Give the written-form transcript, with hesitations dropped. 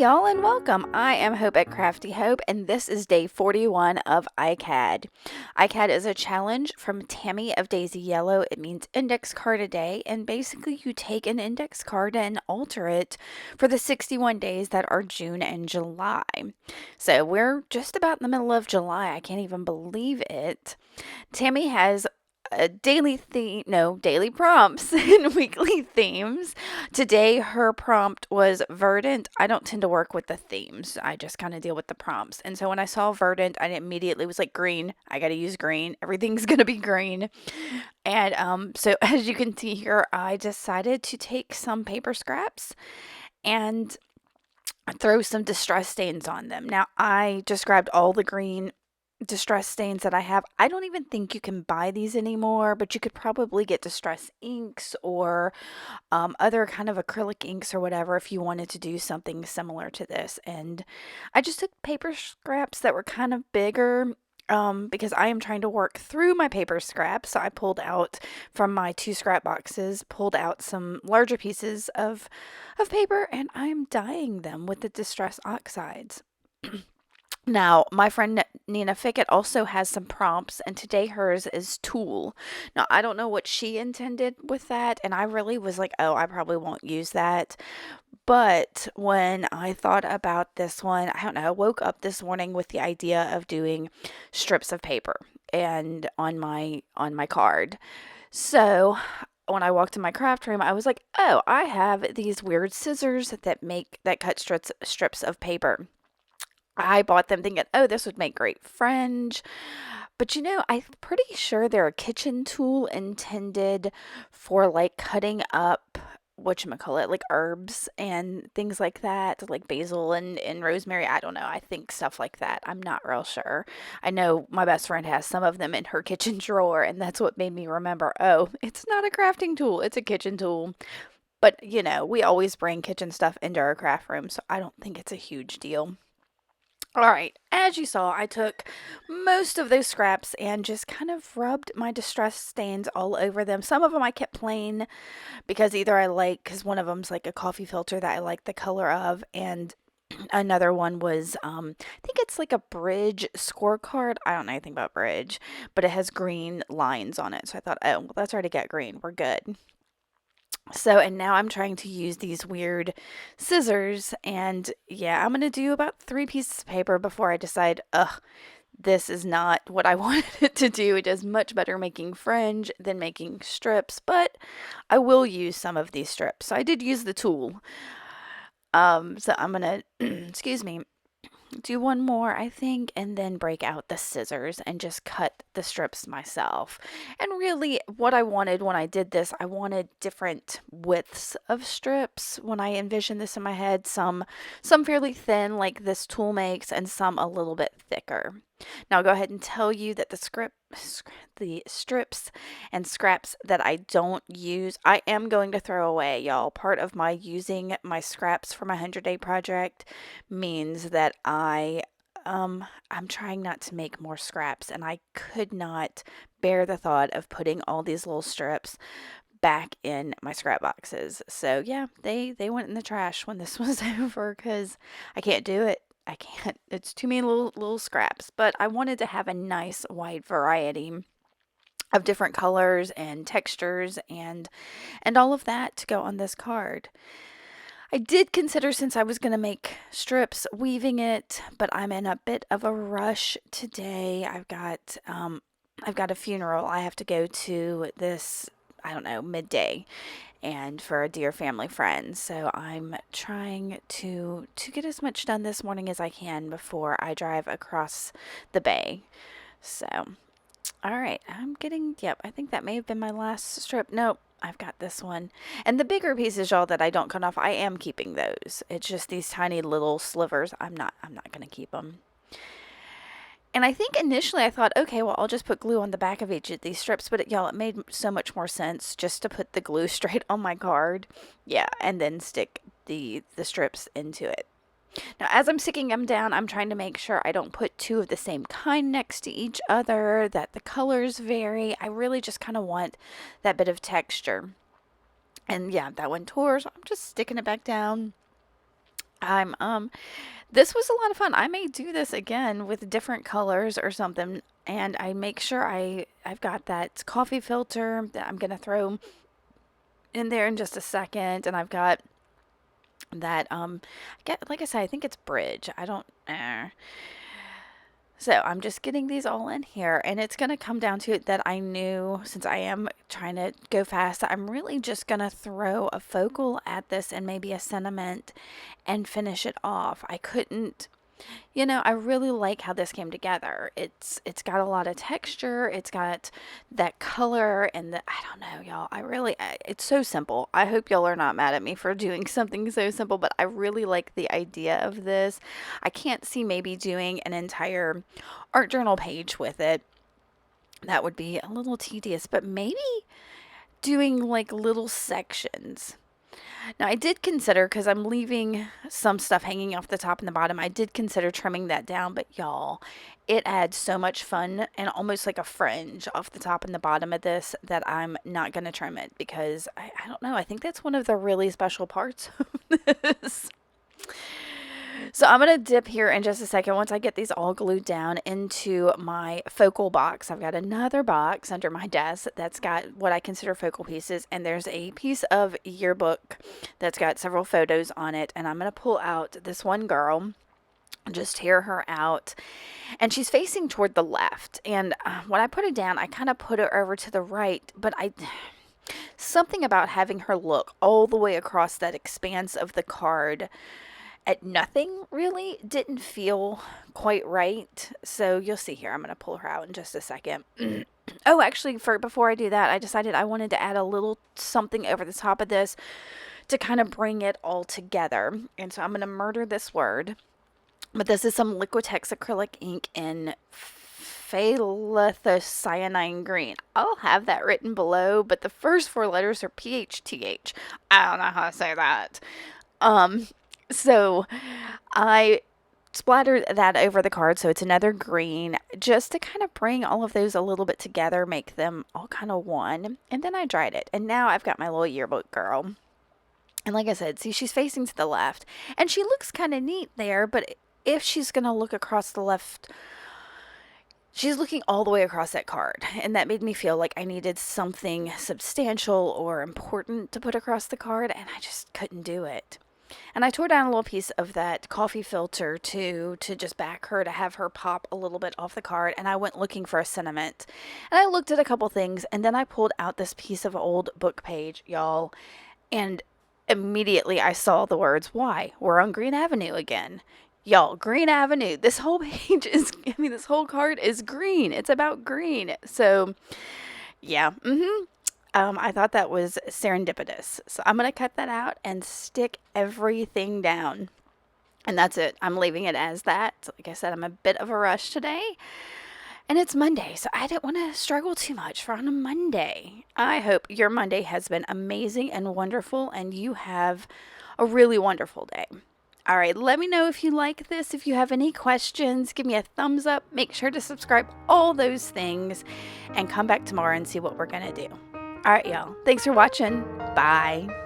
y'all, and welcome. I am Hope at Crafty Hope, and this is day 41 of ICAD. ICAD is a challenge from Tammy of Daisy Yellow. It means index card a day, and basically you take an index card and alter it for the 61 days that are June and July. So we're just about in the middle of July. I can't even believe it. Tammy has a daily prompts and weekly themes. Today her prompt was Verdant. I don't tend to work with the themes. I just kind of deal with the prompts. And so when I saw Verdant, I immediately was like, green. I got to use green. Everything's going to be green. And so as you can see here, I decided to take some paper scraps and throw some distress stains on them. Now, I just grabbed all the green distress stains that I have. I don't even think you can buy these anymore, but you could probably get distress inks or other kind of acrylic inks or whatever if you wanted to do something similar to this. And I just took paper scraps that were kind of bigger. Because I am trying to work through my paper scraps. So I pulled out from my 2 scrap boxes, pulled out some larger pieces of paper, and I'm dyeing them with the distress oxides. Now, my friend Nina Fickett also has some prompts, and today hers is Tool. Now, I don't know what she intended with that, and I really was like, oh, I probably won't use that. But when I thought about this one, I don't know, I woke up this morning with the idea of doing strips of paper and on my card. So, when I walked in my craft room, I was like, oh, I have these weird scissors that cut strips of paper. I bought them thinking, oh, this would make great fringe. But I'm pretty sure they're a kitchen tool intended for like cutting up whatchamacallit, like herbs and things like that, like basil and rosemary. I don't know. I think stuff like that. I'm not real sure. I know my best friend has some of them in her kitchen drawer, and that's what made me remember, oh, it's not a crafting tool, it's a kitchen tool. But we always bring kitchen stuff into our craft room, so I don't think it's a huge deal. All right, as you saw, I took most of those scraps and just kind of rubbed my distress stains all over them. Some of them I kept plain because because one of them's like a coffee filter that I like the color of, and another one was, I think it's like a bridge scorecard. I don't know anything about bridge, but it has green lines on it. So I thought, oh, well, that's already got green. We're good. So, and now I'm trying to use these weird scissors, and yeah, I'm gonna do about 3 pieces of paper before I decide, ugh, this is not what I wanted it to do. It does much better making fringe than making strips, but I will use some of these strips. So I did use the tool. So I'm gonna, excuse me, do one more, I think, and then break out the scissors and just cut the strips myself. And really, what I wanted when I did this, I wanted different widths of strips when I envisioned this in my head. Some fairly thin, like this tool makes, and some a little bit thicker. Now I'll go ahead and tell you that the strips and scraps that I don't use, I am going to throw away, y'all. Part of my using my scraps for my 100-day project means that I'm trying not to make more scraps, and I could not bear the thought of putting all these little strips back in my scrap boxes. So yeah, they went in the trash when this was over because I can't do it. I can't. It's too many little scraps. But I wanted to have a nice wide variety of different colors and textures and all of that to go on this card. I did consider, since I was going to make strips, weaving it, but I'm in a bit of a rush today. I've got a funeral I have to go to this, I don't know, midday, and for a dear family friend. So I'm trying to get as much done this morning as I can before I drive across the bay. So, all right, yep, I think that may have been my last strip. Nope, I've got this one. And the bigger pieces, y'all, that I don't cut off, I am keeping those. It's just these tiny little slivers. I'm not going to keep them. And I think initially I thought, okay, well, I'll just put glue on the back of each of these strips, but y'all, it made so much more sense just to put the glue straight on my card. Yeah, and then stick the strips into it. Now, as I'm sticking them down, I'm trying to make sure I don't put 2 of the same kind next to each other, that the colors vary. I really just kind of want that bit of texture. And yeah, that one tore, so I'm just sticking it back down. I'm this was a lot of fun. I may do this again with different colors or something, and I make sure I've got that coffee filter that I'm gonna throw in there in just a second, and I've got that get like I said, I think it's bridge. I don't So I'm just getting these all in here, and it's going to come down to it that I knew, since I am trying to go fast, I'm really just going to throw a focal at this and maybe a sentiment and finish it off. I couldn't, I really like how this came together. It's got a lot of texture. It's got that color and I don't know, y'all. It's so simple. I hope y'all are not mad at me for doing something so simple, but I really like the idea of this. I can't see maybe doing an entire art journal page with it. That would be a little tedious, but maybe doing like little sections. Now, I did consider, because I'm leaving some stuff hanging off the top and the bottom, I did consider trimming that down, but y'all, it adds so much fun and almost like a fringe off the top and the bottom of this that I'm not going to trim it because I don't know. I think that's one of the really special parts of this. So I'm going to dip here in just a second once I get these all glued down into my focal box. I've got another box under my desk that's got what I consider focal pieces, and there's a piece of yearbook that's got several photos on it, and I'm going to pull out this one girl, just tear her out, and she's facing toward the left, and when I put it down, I kind of put her over to the right, but something about having her look all the way across that expanse of the card at nothing really didn't feel quite right. So you'll see here. I'm going to pull her out in just a second. Oh, actually, before I do that, I decided I wanted to add a little something over the top of this to kind of bring it all together. And so I'm going to murder this word. But this is some Liquitex acrylic ink in phthalocyanine green. I'll have that written below, but the first four letters are PHTH. I don't know how to say that. So I splattered that over the card, so it's another green, just to kind of bring all of those a little bit together, make them all kind of one. And then I dried it, and now I've got my little yearbook girl. And like I said, see, she's facing to the left, and she looks kind of neat there, but if she's going to look across the left, she's looking all the way across that card, and that made me feel like I needed something substantial or important to put across the card, and I just couldn't do it. And I tore down a little piece of that coffee filter too, to just back her, to have her pop a little bit off the card. And I went looking for a sentiment. And I looked at a couple things, and then I pulled out this piece of old book page, y'all. And immediately I saw the words, "Why? We're on Green Avenue again." Y'all, Green Avenue. This whole page this whole card is green. It's about green. So, yeah. I thought that was serendipitous. So I'm going to cut that out and stick everything down. And that's it. I'm leaving it as that. Like I said, I'm a bit of a rush today. And it's Monday, so I didn't want to struggle too much for on a Monday. I hope your Monday has been amazing and wonderful, and you have a really wonderful day. All right, let me know if you like this. If you have any questions, give me a thumbs up. Make sure to subscribe, all those things, and come back tomorrow and see what we're going to do. All right, y'all. Thanks for watching. Bye.